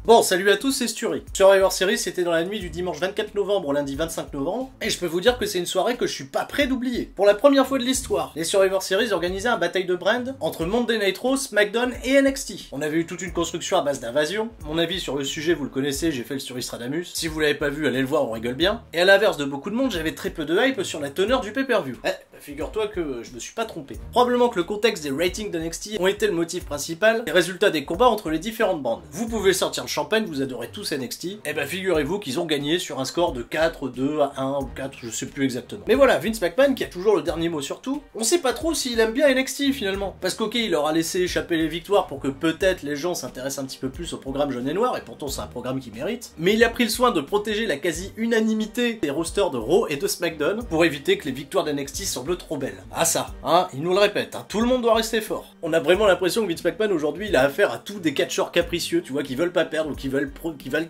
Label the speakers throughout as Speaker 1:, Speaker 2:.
Speaker 1: Bon, salut à tous, c'est Sturi. Survivor Series, c'était dans la nuit du dimanche 24 novembre au lundi 25 novembre, et je peux vous dire que c'est une soirée que je suis pas prêt d'oublier. Pour la première fois de l'histoire, les Survivor Series organisaient un bataille de brand entre Monday Night Raw, SmackDown et NXT. On avait eu toute une construction à base d'invasion. Mon avis sur le sujet, vous le connaissez, j'ai fait le Sturistradamus. Si vous l'avez pas vu, allez le voir, on rigole bien. Et à l'inverse de beaucoup de monde, j'avais très peu de hype sur la teneur du pay-per-view. Figure-toi que je me suis pas trompé. Probablement que le contexte des ratings d'NXT ont été le motif principal des résultats des combats entre les différentes bandes. Vous pouvez sortir le champagne, vous adorez tous NXT, et figurez-vous qu'ils ont gagné sur un score de 4-2 à 1 ou 4, je sais plus exactement. Mais voilà, Vince McMahon qui a toujours le dernier mot sur tout, on sait pas trop s'il aime bien NXT finalement. Parce qu'ok, il leur a laissé échapper les victoires pour que peut-être les gens s'intéressent un petit peu plus au programme jaune et noir, et pourtant c'est un programme qui mérite. Mais il a pris le soin de protéger la quasi-unanimité des rosters de Raw et de SmackDown pour éviter que les victoires d'NXT semblent trop belles. Ah ça, il nous le répète, tout le monde doit rester fort. On a vraiment l'impression que Vince McMahon aujourd'hui il a affaire à tous des catcheurs capricieux, tu vois, qui veulent pas perdre ou qui veulent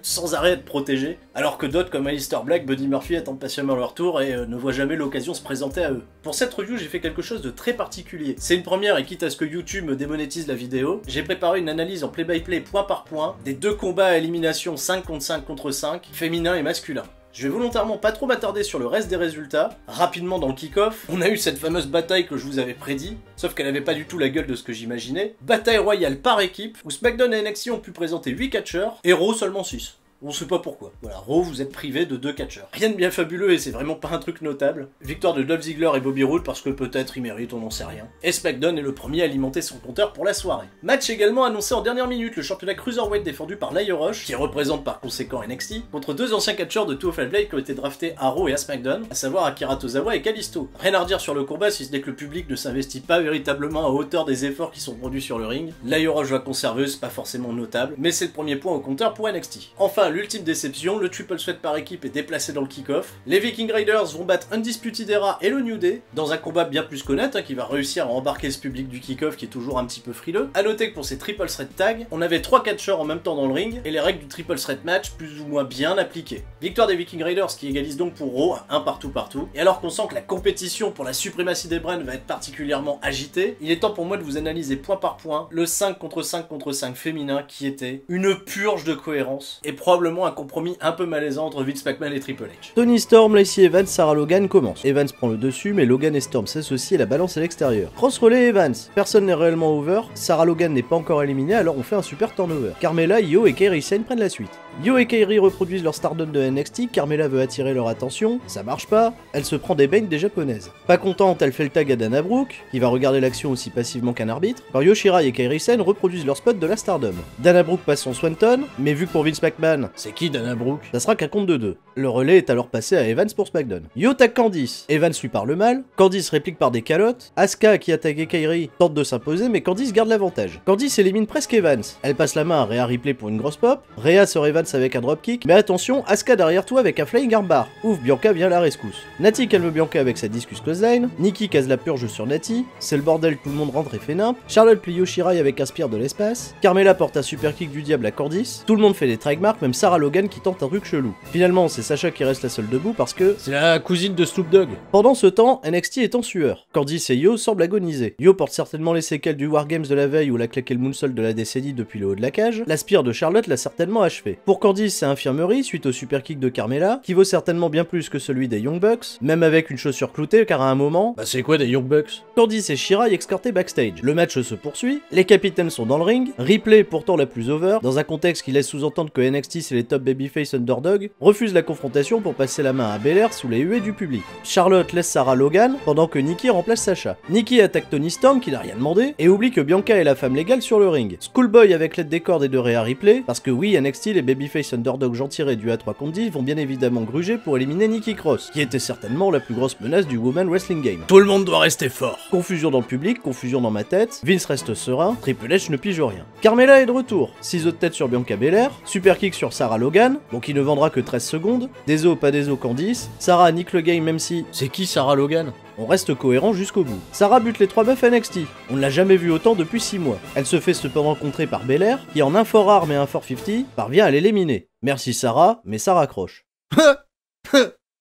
Speaker 1: sans arrêt être protégés, alors que d'autres comme Aleister Black, Buddy Murphy attendent patiemment leur tour et ne voient jamais l'occasion se présenter à eux. Pour cette review, j'ai fait quelque chose de très particulier. C'est une première et quitte à ce que YouTube me démonétise la vidéo, j'ai préparé une analyse en play-by-play point par point des deux combats à élimination 5 contre 5, féminin et masculin. Je vais volontairement pas trop m'attarder sur le reste des résultats. Rapidement dans le kick-off, on a eu cette fameuse bataille que je vous avais prédit, sauf qu'elle avait pas du tout la gueule de ce que j'imaginais. Bataille royale par équipe, où SmackDown et NXT ont pu présenter 8 catcheurs, et Raw seulement 6. On sait pas pourquoi. Voilà, Raw, vous êtes privé de 2 catcheurs. Rien de bien fabuleux et c'est vraiment pas un truc notable. Victoire de Dolph Ziggler et Bobby Roode parce que peut-être ils méritent, on n'en sait rien. Et SmackDown est le premier à alimenter son compteur pour la soirée. Match également annoncé en dernière minute, le championnat Cruiserweight défendu par Lio Rush, qui représente par conséquent NXT, contre 2 anciens catcheurs de 205 Live qui ont été draftés à Raw et à SmackDown, à savoir Akira Tozawa et Kalisto. Rien à redire sur le combat si ce n'est que le public ne s'investit pas véritablement à hauteur des efforts qui sont produits sur le ring. Lio Rush va conserver, c'est pas forcément notable, mais c'est le premier point au compteur pour NXT. Enfin, l'ultime déception, le triple threat par équipe est déplacé dans le kick-off. Les Viking Raiders vont battre Undisputed Era et le New Day dans un combat bien plus qu'honnête qui va réussir à embarquer ce public du kick-off qui est toujours un petit peu frileux. A noter que pour ces triple threat tag, on avait 3 catcheurs en même temps dans le ring et les règles du triple threat match plus ou moins bien appliquées. Victoire des Viking Raiders qui égalise donc pour Raw un partout. Et alors qu'on sent que la compétition pour la suprématie des brands va être particulièrement agitée, il est temps pour moi de vous analyser point par point le 5 contre 5 féminin qui était une purge de cohérence et probablement un compromis un peu malaisant entre Vince McMahon et Triple H.
Speaker 2: Tony Storm, Lacey Evans, Sarah Logan commence. Evans prend le dessus, mais Logan et Storm s'associent et la balance à l'extérieur. Cross relais Evans. Personne n'est réellement over. Sarah Logan n'est pas encore éliminée, alors on fait un super turnover. Carmella, Io et Kairi Sane prennent la suite. Io et Kairi reproduisent leur stardom de NXT, Carmella veut attirer leur attention, ça marche pas, elle se prend des bains des japonaises. Pas contente, elle fait le tag à Dana Brooke, qui va regarder l'action aussi passivement qu'un arbitre, quand Yoshirai et Kairi Sane reproduisent leur spot de la stardom. Dana Brooke passe son Swanton, mais vu que pour Vince McMahon, c'est qui Dana Brooke? Ça sera qu'un compte de 2. Le relais est alors passé à Evans pour SmackDown. Io tag Candice, Evans lui parle mal, Candice réplique par des calottes, Asuka qui a tagué Kairi tente de s'imposer mais Candice garde l'avantage. Candice élimine presque Evans, elle passe la main à Rhea Ripley pour une grosse pop, Rhea sort Evans avec un dropkick, mais attention, Asuka derrière toi avec un flying armbar. Ouf, Bianca vient à la rescousse. Nati calme Bianca avec sa discus clothesline, Nikki case la purge sur Nati, c'est le bordel, tout le monde rentre et fait nimp, Charlotte plie Yoshirai avec un spear de l'espace, Carmella porte un super kick du diable à Candice, tout le monde fait des trademarks, même Sarah Logan qui tente un truc chelou. Finalement, c'est Sacha qui reste la seule debout parce que c'est la cousine de Snoop Dogg. Pendant ce temps, NXT est en sueur. Candice et Io semblent agoniser. Io porte certainement les séquelles du Wargames de la veille où elle a claqué le moonsault de la décennie depuis le haut de la cage. La spear de Charlotte l'a certainement achevé. Pour Candice, c'est infirmerie suite au super kick de Carmella, qui vaut certainement bien plus que celui des Young Bucks, même avec une chaussure cloutée car à un moment, c'est quoi des Young Bucks? Candice et Shirai escortés backstage. Le match se poursuit, les capitaines sont dans le ring, Ripley, pourtant la plus over, dans un contexte qui laisse sous-entendre que NXT c'est les top babyface underdog, refuse la confrontation pour passer la main à Belair sous les huées du public. Charlotte laisse Sarah Logan pendant que Nikki remplace Sacha. Nikki attaque Tony Storm qui n'a rien demandé et oublie que Bianca est la femme légale sur le ring. Schoolboy avec l'aide des cordes et de Rhea Ripley, parce que oui, NXT, les babyface underdog gentils réduits à 3 contre 10 vont bien évidemment gruger pour éliminer Nikki Cross, qui était certainement la plus grosse menace du Women's Wrestling Game. Tout le monde doit rester fort. Confusion dans le public, confusion dans ma tête, Vince reste serein, Triple H ne pige rien. Carmella est de retour, ciseaux de tête sur Bianca Belair, super kick sur Sarah Logan, donc il ne vendra que 13 secondes, des os pas des os Candice, Sarah nique le game même si... C'est qui Sarah Logan? On reste cohérent jusqu'au bout. Sarah bute les 3 meufs NXT. On ne l'a jamais vu autant depuis 6 mois. Elle se fait cependant contrer par Belair, qui en un fort rare mais un fort 50, parvient à l'éliminer. Merci Sarah, mais ça raccroche.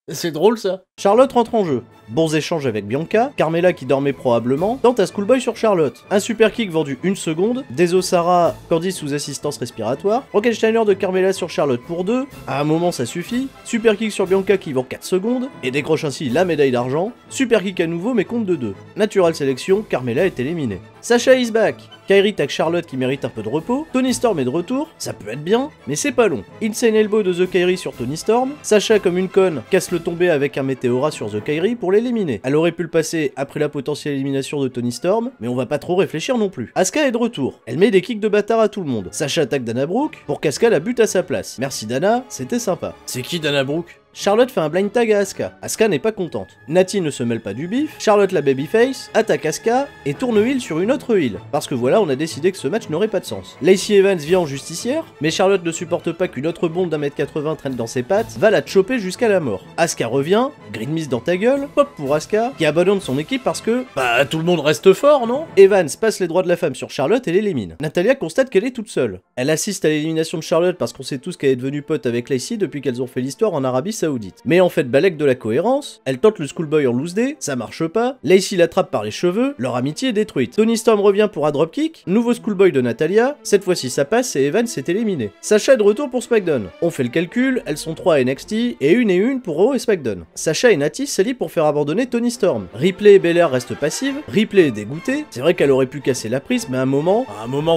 Speaker 1: C'est drôle ça.
Speaker 2: Charlotte rentre en jeu. Bons échanges avec Bianca, Carmella qui dormait probablement, tente un schoolboy sur Charlotte. Un super kick vendu 1 seconde, Deso Sarah, Candice sous assistance respiratoire, Rockensteiner de Carmella sur Charlotte pour 2, à un moment ça suffit, super kick sur Bianca qui vend 4 secondes, et décroche ainsi la médaille d'argent, super kick à nouveau mais compte de 2. Natural sélection, Carmella est éliminée. Sacha is back. Kairi tag Charlotte qui mérite un peu de repos, Toni Storm est de retour, ça peut être bien, mais c'est pas long. Insane Elbow de The Kairi sur Toni Storm, Sacha comme une conne casse le tombé avec un Météora sur The Kairi pour l'éliminer. Elle aurait pu le passer après la potentielle élimination de Toni Storm, mais on va pas trop réfléchir non plus. Asuka est de retour, elle met des kicks de bâtard à tout le monde. Sacha attaque Dana Brooke pour qu'Asuka la bute à sa place. Merci Dana, c'était sympa.
Speaker 1: C'est qui Dana Brooke?
Speaker 2: Charlotte fait un blind tag à Asuka. Asuka n'est pas contente. Natty ne se mêle pas du bif, Charlotte la babyface, attaque Asuka et tourne heel sur une autre heel. Parce que voilà, on a décidé que ce match n'aurait pas de sens. Lacey Evans vient en justicière, mais Charlotte ne supporte pas qu'une autre bombe d'1m80 traîne dans ses pattes, va la choper jusqu'à la mort. Asuka revient, green miss dans ta gueule, pop pour Asuka, qui abandonne son équipe parce que...
Speaker 1: Bah tout le monde reste fort, non?
Speaker 2: Evans passe les droits de la femme sur Charlotte et l'élimine. Natalia constate qu'elle est toute seule. Elle assiste à l'élimination de Charlotte parce qu'on sait tous qu'elle est devenue pote avec Lacey depuis qu'elles ont fait l'histoire en Arabie Saoudite. Mais en fait, balèque de la cohérence, elle tente le schoolboy en loose day, ça marche pas, Lacey l'attrape par les cheveux, leur amitié est détruite. Toni Storm revient pour un dropkick, nouveau schoolboy de Natalia, cette fois-ci ça passe et Evans s'est éliminé. Sacha est de retour pour SmackDown. On fait le calcul, elles sont 3 à NXT, et une pour Raw et SmackDown. Sacha et Natty s'allient pour faire abandonner Toni Storm. Ripley et Belair restent passives, Ripley est dégoûtée, c'est vrai qu'elle aurait pu casser la prise, mais à un moment,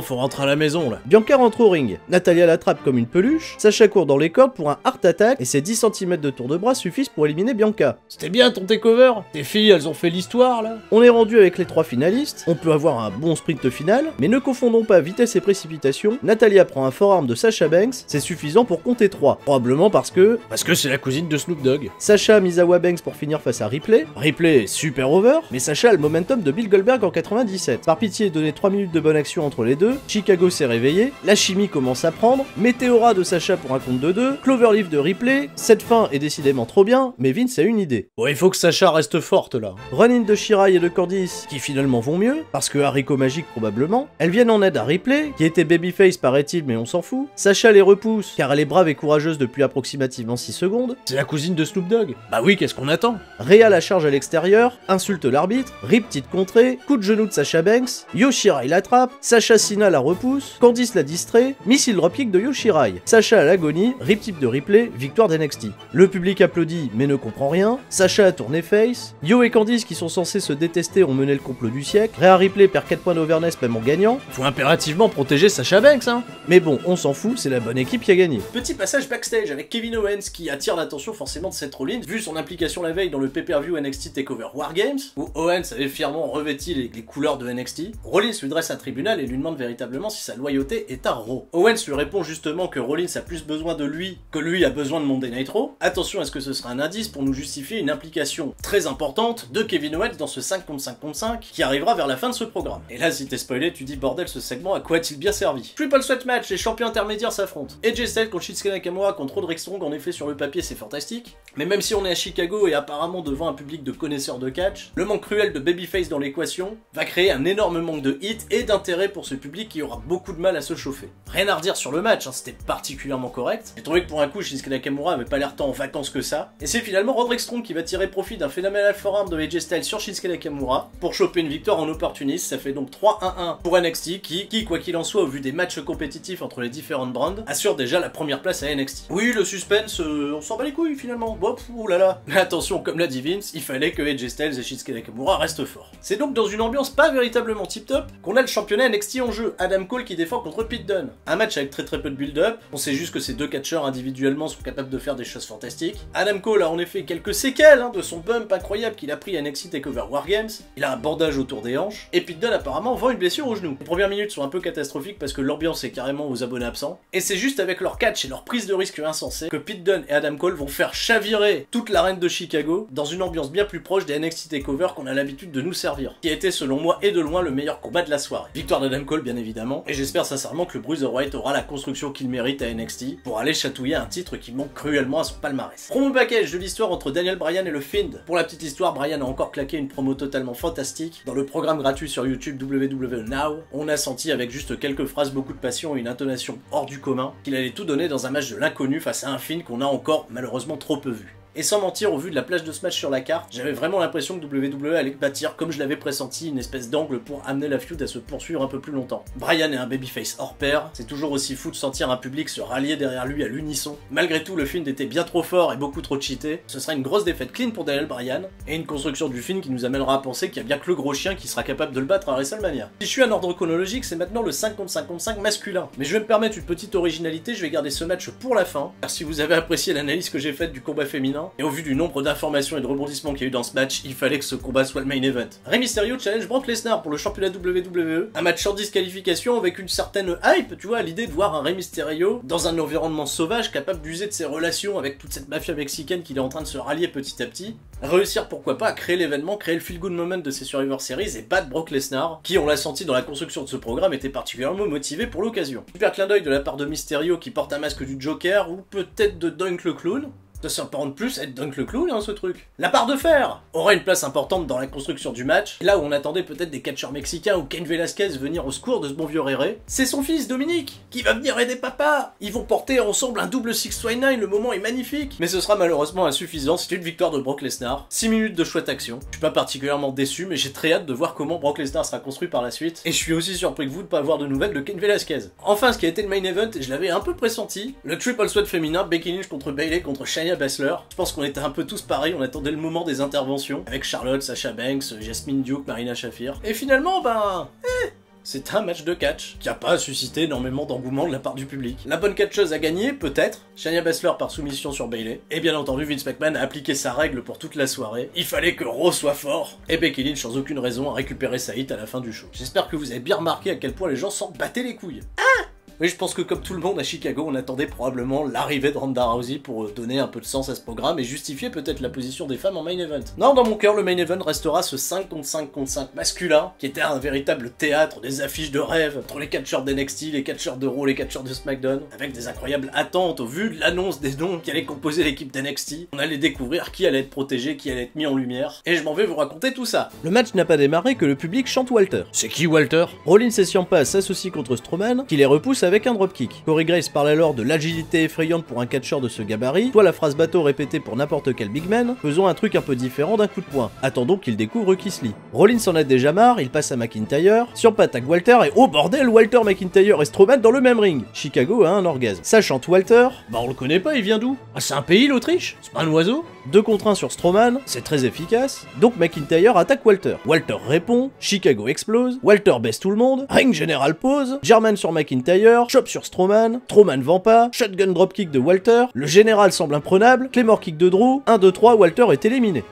Speaker 1: faut rentrer à la maison là.
Speaker 2: Bianca rentre au ring, Natalia l'attrape comme une peluche, Sacha court dans les cordes pour un heart attack, et ses 10 cm de tour de bras suffisent pour éliminer Bianca.
Speaker 1: C'était bien ton takeover. Tes filles, elles ont fait l'histoire là.
Speaker 2: On est rendu avec les 3 finalistes, on peut avoir un bon sprint final, mais ne confondons pas vitesse et précipitation, Natalia prend un forearm de Sasha Banks, c'est suffisant pour compter 3, probablement parce que
Speaker 1: c'est la cousine de Snoop Dogg.
Speaker 2: Sacha Misawa Banks pour finir face à Ripley, Ripley est super over, mais Sacha a le momentum de Bill Goldberg en 97. Par pitié, donnez 3 minutes de bonne action entre les deux, Chicago s'est réveillé, la chimie commence à prendre, Météora de Sacha pour un compte de 2, Cloverleaf de Ripley, cette fin est décidément trop bien, mais Vince a une idée.
Speaker 1: Bon, il faut que Sacha reste forte là.
Speaker 2: Run-in de Shirai et de Candice, qui finalement vont mieux, parce que haricot magique probablement. Elles viennent en aide à Ripley, qui était babyface paraît-il, mais on s'en fout. Sacha les repousse, car elle est brave et courageuse depuis approximativement 6 secondes.
Speaker 1: C'est la cousine de Snoop Dogg. Bah oui, qu'est-ce qu'on attend?
Speaker 2: Rhea la charge à l'extérieur, insulte l'arbitre, Rip petite contrée, coup de genou de Sasha Banks, Yoshirai l'attrape, Sacha Sina la repousse, Candice la distrait, missile dropkick de Yoshirai. Sacha à l'agonie, Rip type de Ripley, victoire d'NXT. Le public applaudit mais ne comprend rien, Sacha a tourné face, Yo et Candice qui sont censés se détester ont mené le complot du siècle, Rhea Ripley perd 4 points d'overness même en gagnant.
Speaker 1: Faut impérativement protéger Sasha Banks hein.
Speaker 2: Mais bon, on s'en fout, c'est la bonne équipe qui a gagné.
Speaker 1: Petit passage backstage avec Kevin Owens qui attire l'attention forcément de Seth Rollins vu son implication la veille dans le pay-per-view NXT TakeOver War Games où Owens avait fièrement revêti les couleurs de NXT. Rollins lui dresse un tribunal et lui demande véritablement si sa loyauté est à Raw. Owens lui répond justement que Rollins a plus besoin de lui que lui a besoin de Monday Night Raw. Attention à ce que ce sera un indice pour nous justifier une implication très importante de Kevin Owens dans ce 5 contre 5 contre 5 qui arrivera vers la fin de ce programme. Et là si t'es spoilé tu dis bordel ce segment à quoi a-t-il bien servi? Triple Threat match, les champions intermédiaires s'affrontent. AJ Styles contre Shinsuke Nakamura contre Roderick Strong, en effet sur le papier c'est fantastique. Mais même si on est à Chicago et apparemment devant un public de connaisseurs de catch, le manque cruel de babyface dans l'équation va créer un énorme manque de hit et d'intérêt pour ce public qui aura beaucoup de mal à se chauffer. Rien à redire sur le match, hein, c'était particulièrement correct. J'ai trouvé que pour un coup Shinsuke Nakamura avait pas l'air tant en vacances que ça. Et c'est finalement Roderick Strong qui va tirer profit d'un phénoménal forearm de AJ Styles sur Shinsuke Nakamura pour choper une victoire en opportuniste. Ça fait donc 3-1-1 pour NXT qui, quoi qu'il en soit, au vu des matchs compétitifs entre les différentes brands, assure déjà la première place à NXT. Oui, le suspense, on s'en bat les couilles finalement. Bon, oulala. Mais attention, comme l'a dit Vince, il fallait que AJ Styles et Shinsuke Nakamura restent forts. C'est donc dans une ambiance pas véritablement tip-top qu'on a le championnat NXT en jeu. Adam Cole qui défend contre Pete Dunne. Un match avec très peu de build-up. On sait juste que ces deux catcheurs individuellement sont capables de faire des choses fantastiques. Adam Cole a en effet quelques séquelles de son bump incroyable qu'il a pris à NXT TakeOver War Games. Il a un bandage autour des hanches. Et Pete Dunne apparemment vend une blessure au genou. Les premières minutes sont un peu catastrophiques parce que l'ambiance est carrément aux abonnés absents. Et c'est juste avec leur catch et leur prise de risque insensée que Pete Dunne et Adam Cole vont faire chavirer toute l'arène de Chicago dans une ambiance bien plus proche des NXT TakeOver qu'on a l'habitude de nous servir. Qui a été selon moi et de loin le meilleur combat de la soirée. Victoire d'Adam Cole bien évidemment. Et j'espère sincèrement que le Bruiserweight aura la construction qu'il mérite à NXT pour aller chatouiller un titre qui manque cruellement à son palmarès. Promo package de l'histoire entre Daniel Bryan et le Fiend. Pour la petite histoire, Bryan a encore claqué une promo totalement fantastique. Dans le programme gratuit sur YouTube WWE Now, on a senti avec juste quelques phrases, beaucoup de passion et une intonation hors du commun qu'il allait tout donner dans un match de l'inconnu face à un Fiend qu'on a encore malheureusement trop peu vu. Et sans mentir, au vu de la plage de ce match sur la carte, j'avais vraiment l'impression que WWE allait bâtir, comme je l'avais pressenti, une espèce d'angle pour amener la feud à se poursuivre un peu plus longtemps. Bryan est un babyface hors pair, c'est toujours aussi fou de sentir un public se rallier derrière lui à l'unisson. Malgré tout, le film était bien trop fort et beaucoup trop cheaté. Ce sera une grosse défaite clean pour Daniel Bryan, et une construction du film qui nous amènera à penser qu'il y a bien que le gros chien qui sera capable de le battre à WrestleMania. Si je suis en ordre chronologique, c'est maintenant le 5 contre 55 masculin. Mais je vais me permettre une petite originalité, je vais garder ce match pour la fin, car si vous avez apprécié l'analyse que j'ai faite du combat féminin, et au vu du nombre d'informations et de rebondissements qu'il y a eu dans ce match, il fallait que ce combat soit le main event. Rey Mysterio challenge Brock Lesnar pour le championnat WWE, un match sans disqualification avec une certaine hype, tu vois, à l'idée de voir un Rey Mysterio dans un environnement sauvage capable d'user de ses relations avec toute cette mafia mexicaine qu'il est en train de se rallier petit à petit, réussir pourquoi pas à créer l'événement, créer le feel-good moment de ces Survivor Series et battre Brock Lesnar, qui on l'a senti dans la construction de ce programme était particulièrement motivé pour l'occasion. Super clin d'œil de la part de Mysterio qui porte un masque du Joker ou peut-être de Dunk le Clown. Ça s'apparente plus à être Dunk le Clown, hein, ce truc. La barre de fer aura une place importante dans la construction du match, là où on attendait peut-être des catcheurs mexicains ou Cain Velasquez venir au secours de ce bon vieux Réré. C'est son fils, Dominique, qui va venir aider papa. Ils vont porter ensemble un double 619, le moment est magnifique. Mais ce sera malheureusement insuffisant, c'est une victoire de Brock Lesnar. 6 minutes de chouette action. Je suis pas particulièrement déçu, mais j'ai très hâte de voir comment Brock Lesnar sera construit par la suite. Et je suis aussi surpris que vous de pas avoir de nouvelles de Cain Velasquez. Enfin, ce qui a été le main event, et je l'avais un peu pressenti, le triple sweat féminin, Becky Lynch contre Bayley contre Shayna Baszler. Je pense qu'on était un peu tous pareils, on attendait le moment des interventions, avec Charlotte, Sasha Banks, Jasmine Duke, Marina Shafir. Et finalement, c'est un match de catch qui a pas suscité énormément d'engouement de la part du public. La bonne catcheuse a gagné, peut-être, Shayna Baszler par soumission sur Bayley, et bien entendu Vince McMahon a appliqué sa règle pour toute la soirée. Il fallait que Raw soit fort, et Becky Lynch sans aucune raison a récupéré sa hit à la fin du show. J'espère que vous avez bien remarqué à quel point les gens s'en battaient les couilles. Oui, je pense que comme tout le monde à Chicago, on attendait probablement l'arrivée de Ronda Rousey pour donner un peu de sens à ce programme et justifier peut-être la position des femmes en main event. Non, dans mon cœur, le main event restera ce 5 contre 5 contre 5 masculin, qui était un véritable théâtre, des affiches de rêve, entre les catcheurs d'NXT, les catcheurs de Raw, les catcheurs de SmackDown, avec des incroyables attentes au vu de l'annonce des noms qui allaient composer l'équipe d'NXT. On allait découvrir qui allait être protégé, qui allait être mis en lumière, et je m'en vais vous raconter tout ça.
Speaker 2: Le match n'a pas démarré que le public chante Walter.
Speaker 1: C'est qui Walter?
Speaker 2: Rollins et Ciampa s'associent contre Strowman, qui les repousse avec un dropkick. Corey Graves parle alors de l'agilité effrayante pour un catcheur de ce gabarit, soit la phrase bateau répétée pour n'importe quel big man, faisons un truc un peu différent d'un coup de poing. Attendons qu'il découvre Keith Lee. Rollins en a déjà marre, il passe à McIntyre, Ciampa attaque Walter et oh bordel, Walter, McIntyre et Strowman dans le même ring. Chicago a un orgasme. Ça chante Walter,
Speaker 1: on le connaît pas, il vient d'où? Ah, c'est un pays, l'Autriche? C'est pas un oiseau?
Speaker 2: 2 contre 1 sur Strowman, c'est très efficace, donc McIntyre attaque Walter. Walter répond, Chicago explose, Walter baisse tout le monde, ring général pause, German sur McIntyre, chop sur Strowman vend pas, shotgun dropkick de Walter, le général semble imprenable, Claymore kick de Drew, 1, 2, 3, Walter est éliminé.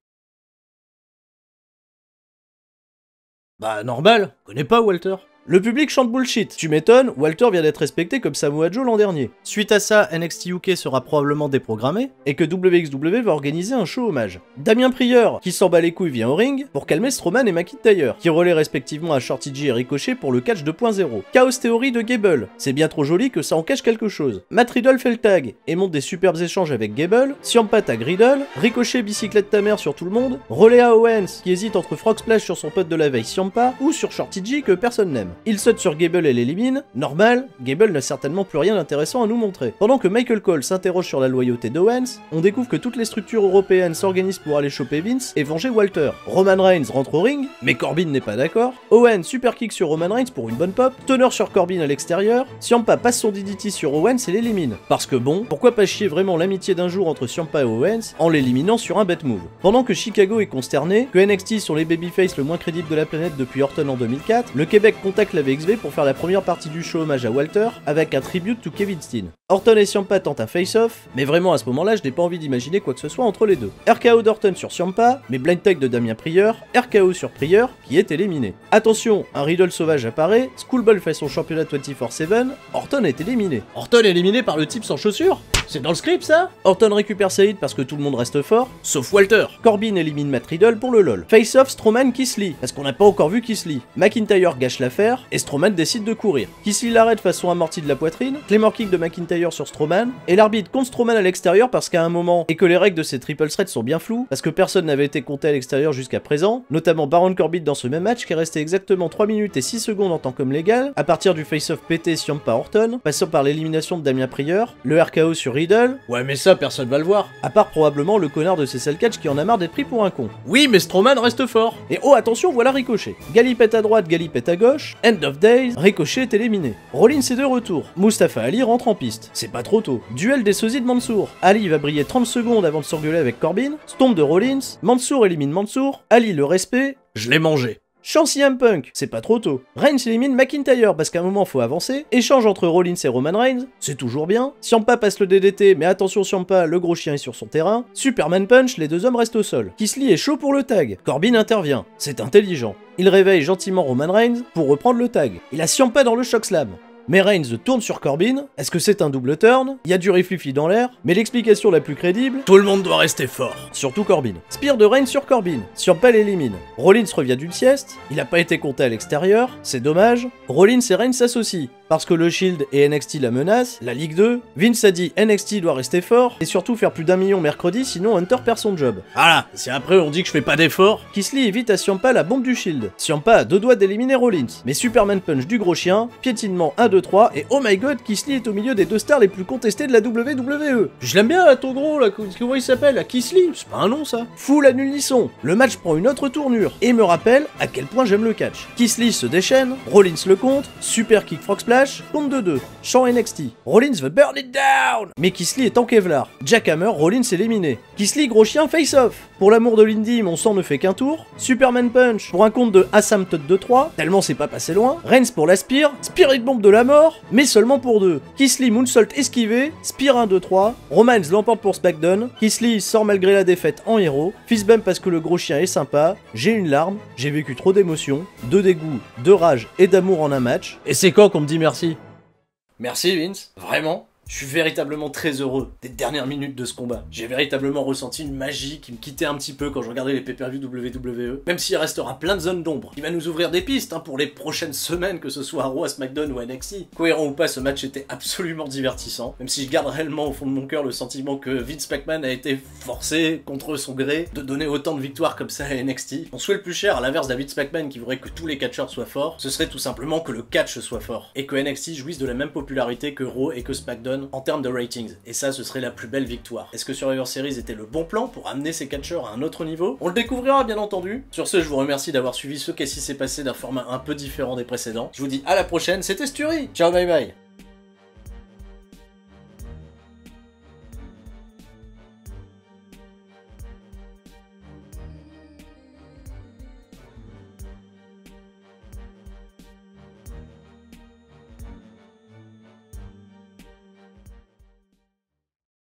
Speaker 2: Normal, connais pas Walter. Le public chante bullshit. Tu m'étonnes, Walter vient d'être respecté comme Samoa Joe l'an dernier. Suite à ça, NXT UK sera probablement déprogrammé, et que WXW va organiser un show hommage. Damien Prieur, qui s'en bat les couilles, vient au ring, pour calmer Strowman et McIntyre, qui relaient respectivement à Shorty G et Ricochet pour le catch 2.0. Chaos Theory de Gable, c'est bien trop joli que ça en cache quelque chose. Matt Riddle fait le tag, et monte des superbes échanges avec Gable, Ciampa tag Riddle, Ricochet bicyclette ta mère sur tout le monde, relais à Owens, qui hésite entre Frog Splash sur son pote de la veille Ciampa, ou sur Shorty G que personne n'aime. Il saute sur Gable et l'élimine. Normal, Gable n'a certainement plus rien d'intéressant à nous montrer. Pendant que Michael Cole s'interroge sur la loyauté d'Owens, on découvre que toutes les structures européennes s'organisent pour aller choper Vince et venger Walter. Roman Reigns rentre au ring, mais Corbin n'est pas d'accord. Owens super kick sur Roman Reigns pour une bonne pop. Teneur sur Corbin à l'extérieur. Ciampa passe son DDT sur Owens et l'élimine. Parce que bon, pourquoi pas chier vraiment l'amitié d'un jour entre Ciampa et Owens en l'éliminant sur un bet move. Pendant que Chicago est consterné, que NXT sont les babyface le moins crédible de la planète depuis Orton en 2004, le Québec contacte la VXV pour faire la première partie du show hommage à Walter avec un tribute to Kevin Steen. Orton et Ciampa tentent un face-off, mais vraiment à ce moment-là, je n'ai pas envie d'imaginer quoi que ce soit entre les deux. RKO d'Orton sur Ciampa, mais blind tag de Damien Prieur, RKO sur Prieur, qui est éliminé. Attention, un Riddle sauvage apparaît, Schoolboy fait son championnat 24/7, Orton est éliminé.
Speaker 1: Orton est éliminé par le type sans chaussures? C'est dans le script ça?
Speaker 2: Orton récupère Saïd parce que tout le monde reste fort,
Speaker 1: sauf Walter.
Speaker 2: Corbin élimine Matt Riddle pour le lol. Face-off Strowman Keith Lee, parce qu'on n'a pas encore vu Keith Lee. McIntyre gâche l'affaire, et Strowman décide de courir. Keith Lee l'arrête façon amortie de la poitrine, Claymore kick de McIntyre sur Strowman, et l'arbitre compte Strowman à l'extérieur parce qu'à un moment, et que les règles de ces triple threats sont bien floues, parce que personne n'avait été compté à l'extérieur jusqu'à présent, notamment Baron Corbin dans ce même match qui est resté exactement 3 minutes et 6 secondes en temps comme légal, à partir du face-off PT Ciampa Orton, passant par l'élimination de Damien Prieur, le RKO sur Riddle.
Speaker 1: Ouais, mais ça, personne va le voir.
Speaker 2: À part probablement le connard de Cecil Catch qui en a marre d'être pris pour un con.
Speaker 1: Oui, mais Strowman reste fort.
Speaker 2: Et oh attention, voilà Ricochet. Galipette à droite, Galipette à gauche. End of days, Ricochet est éliminé. Rollins est de retour. Mustafa Ali rentre en piste. C'est pas trop tôt. Duel des sosies de Mansour. Ali va briller 30 secondes avant de s'engueuler avec Corbin. Stomp de Rollins. Mansour élimine Mansour. Ali le respect.
Speaker 1: Je l'ai mangé.
Speaker 2: Chance CM Punk, c'est pas trop tôt. Reigns élimine McIntyre parce qu'à un moment faut avancer. Échange entre Rollins et Roman Reigns, c'est toujours bien. Ciampa passe le DDT, mais attention Ciampa, le gros chien est sur son terrain. Superman Punch, les deux hommes restent au sol. Keith Lee est chaud pour le tag. Corbin intervient, c'est intelligent. Il réveille gentiment Roman Reigns pour reprendre le tag. Il a Ciampa dans le choc slam. Mais Reigns tourne sur Corbin, est-ce que c'est un double turn? Il y a du riflifi dans l'air, mais l'explication la plus crédible...
Speaker 1: Tout le monde doit rester fort.
Speaker 2: Surtout Corbin. Spear de Reigns sur Corbin, Ciampa l'élimine. Rollins revient d'une sieste, il a pas été compté à l'extérieur, c'est dommage. Rollins et Reigns s'associent, parce que le Shield et NXT la menacent, la Ligue 2, Vince a dit NXT doit rester fort, et surtout faire plus d'1 million mercredi, sinon Hunter perd son job.
Speaker 1: Voilà, si après on dit que je fais pas d'effort.
Speaker 2: Keith Lee évite à Ciampa la bombe du Shield. Ciampa a 2 doigts d'éliminer Rollins, mais Superman Punch du gros chien, piétinement 1, 2, 3, et oh my god, Keith Lee est au milieu des 2 stars les plus contestés de la WWE.
Speaker 1: Je l'aime bien là, ton gros là, comment il s'appelle là, Keith Lee? C'est pas un nom ça.
Speaker 2: Full à l'unisson, le match prend une autre tournure, et me rappelle à quel point j'aime le catch. Keith Lee se déchaîne, Rollins le compte, super kick frog splash, compte de 2, chant NXT. Rollins veut burn it down, mais Keith Lee est en Kevlar. Jackhammer, Rollins éliminé. Keith Lee gros chien face off. Pour l'amour de l'indie, mon sang ne fait qu'un tour. Superman Punch pour un compte de asymptote de 3, tellement c'est pas passé loin. Reigns pour la Spear, Spirit Bomb de la mort, mais seulement pour 2. Keith Lee moonsault esquivé, Spear 1, 2, 3. Romans l'emporte pour SmackDown. Keith Lee sort malgré la défaite en héros. Fist bump parce que le gros chien est sympa. J'ai une larme, j'ai vécu trop d'émotions, de dégoût, de rage et d'amour en un match.
Speaker 1: Et c'est quand qu'on me dit merci?
Speaker 2: Merci Vince, vraiment. Je suis véritablement très heureux des dernières minutes de ce combat. J'ai véritablement ressenti une magie qui me quittait un petit peu quand je regardais les pay-per-view WWE. Même s'il restera plein de zones d'ombre, il va nous ouvrir des pistes pour les prochaines semaines, que ce soit à Raw, à SmackDown ou à NXT. Cohérent ou pas, ce match était absolument divertissant. Même si je garde réellement au fond de mon cœur le sentiment que Vince McMahon a été forcé, contre son gré, de donner autant de victoires comme ça à NXT. Mon souhait le plus cher, à l'inverse d'un Vince McMahon qui voudrait que tous les catcheurs soient forts, ce serait tout simplement que le catch soit fort. Et que NXT jouisse de la même popularité que Raw et que SmackDown en termes de ratings, et ça ce serait la plus belle victoire. Est-ce que Survivor Series était le bon plan pour amener ces catcheurs à un autre niveau? On le découvrira bien entendu. Sur ce, je vous remercie d'avoir suivi ce qu'est-ce qui s'est passé d'un format un peu différent des précédents. Je vous dis à la prochaine, c'était Sturi. Ciao, bye bye.